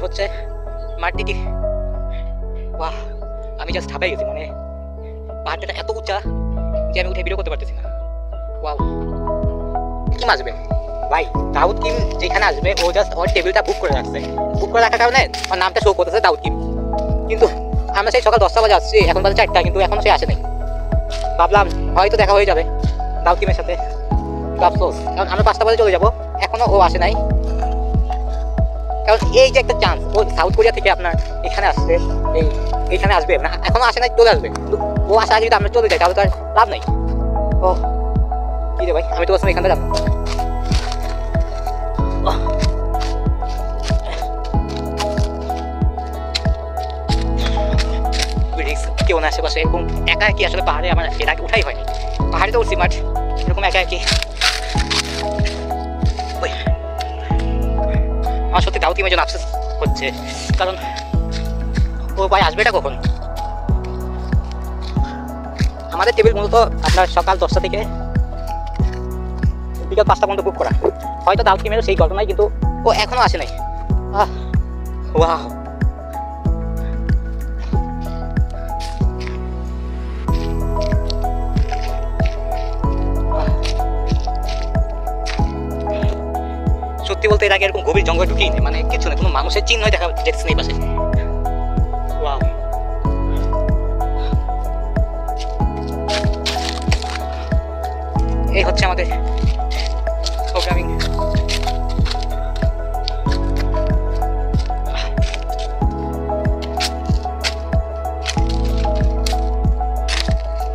হচ্ছে মাটিটি। বাহ, আমি জাস্ট ঢাকায় গেছি, মানে পাহাড়টা এত উঁচা যে আমি উঠে ভিডিও করতে পারতেছি না। ওয়াও, কিম আসবে ভাই, দাউদ কিম যেখানে আসবে ও জাস্ট ওর টেবিলটা বুক করে রাখছে। বুক করে রাখার কারণে ওর নামটা শো করতেছে দাউদ কিম। কিন্তু আমরা সেই সকাল 10টা বাজে আসছি, এখন বাজে 4টা, কিন্তু এখনও সে আসে নাই। ভাবলাম হয়তো দেখা হয়ে যাবে দাউদ কিমের সাথে, আফসোস, কারণ আমরা 5টা বাজে চলে যাবো, এখনও ও আসে নাই। কারণ এই যে একটা চান্স, ও সাউথ কোরিয়া থেকে আপনার এখানে আসছে, এইখানে আসবে না, এখনো আসে নাই, চলে আসবে। ও আসা আগে যদি আমরা চলে যাই তাহলে তো আর লাভ নাই। ও কি রে ভাই, আমি তো এখান থেকে যাবো। কেউ না আশেপাশে, এরকম একা একই আসলে পাহাড়ে আমার এর আগে উঠাই হয়নি। পাহাড়ে তো উঠছি বাট এরকম একা একই। আমার সত্যি দাউদ কিমের জন্য আফসোস হচ্ছে, কারণ ও ভাই আসবে এটা কখন? আমাদের টেবিল মূলত আপনার সকাল 10টা থেকে বিকাল 5টা পর্যন্ত বুক করা। হয়তো দাউদ কিমেরও সেই ঘটনাই, কিন্তু ও এখনও আসে নাই। ওয়াও, সত্যি বলতে এর আগে এরকম গভীর জঙ্গলে ঢুকিনি, মানে কিছু না, কোনো মানুষের চিহ্নই দেখা যাচ্ছে না এই পাশে। ওয়াও, এই হচ্ছে আমাদের প্রোগ্রামিং।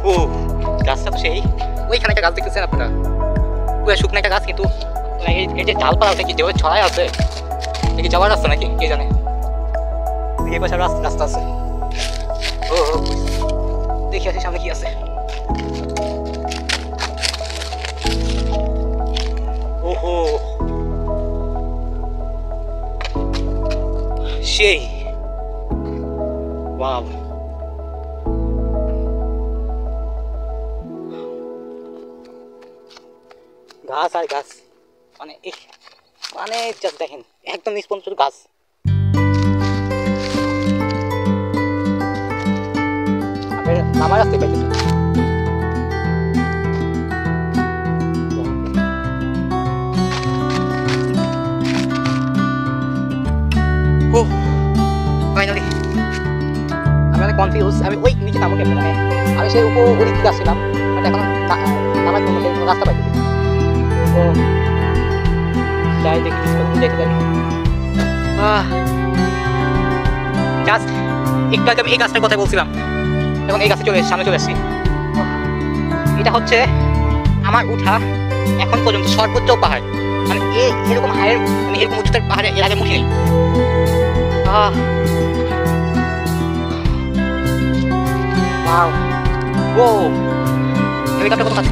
ও গাছটা তো সেই, ওইখানে একটা গাছ দেখতেছেন আপনারা, পুরো শুকনো একটা গাছ, কিন্তু এই যে ডালপালা আছে কি যেভাবে ছড়াই আছে, কি যাওয়ার রাস্তা নাকি কে জানে, এই পাশে রাস্তা আছে। ও দেখি আসি সামনে কি আছে। ওহো, সেই ওয়াও, গাছ আর গাছ, মানে মানে জাস্ট দেখেন একদম নিষ্পন্ন গাছ। নামার রাস্তায় পাইতেছি। ও ফাইনালি, আমি অনেক কনফিউজ, আমি ওই নিচে নামো কেমন, মানে আমি সেই ওই দিকে আসছিলাম, বাট এখন নামার জন্য সেই রাস্তা পাইতেছি। তো যাই দেখি যেতে পারি। জাস্ট একটু আগে আমি এই গাছটার কথা বলছিলাম, এবং এই গাছে সামনে চলে এসেছি। এটা হচ্ছে আমার উঠা এখন পর্যন্ত সর্বোচ্চ পাহাড়, মানে এরকম হাইয়ের, মানে এরকম উচ্চতার পাহাড়ে এর আগে মুখি নেই। ও হেলিকপ্টার কত কাছে,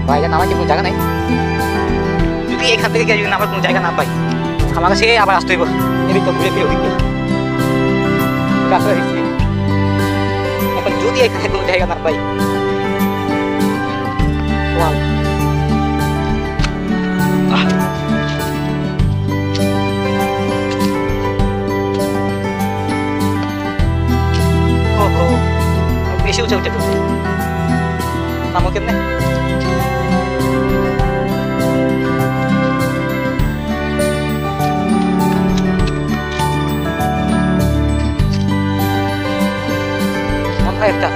ভাই নামার কি কোনো জায়গা নাই? যদি এখান থেকে গিয়ে নামার কোনো জায়গা না পাই, আমার কাছে আবার আসতে হইব এদিক তো ঘুরে ফিরে ওদিক দিয়ে। এখন যদি এখানে কোনো জায়গা না পাই, বেশি উঠে উঠে পড়ছে, নামো কেমনে? একটা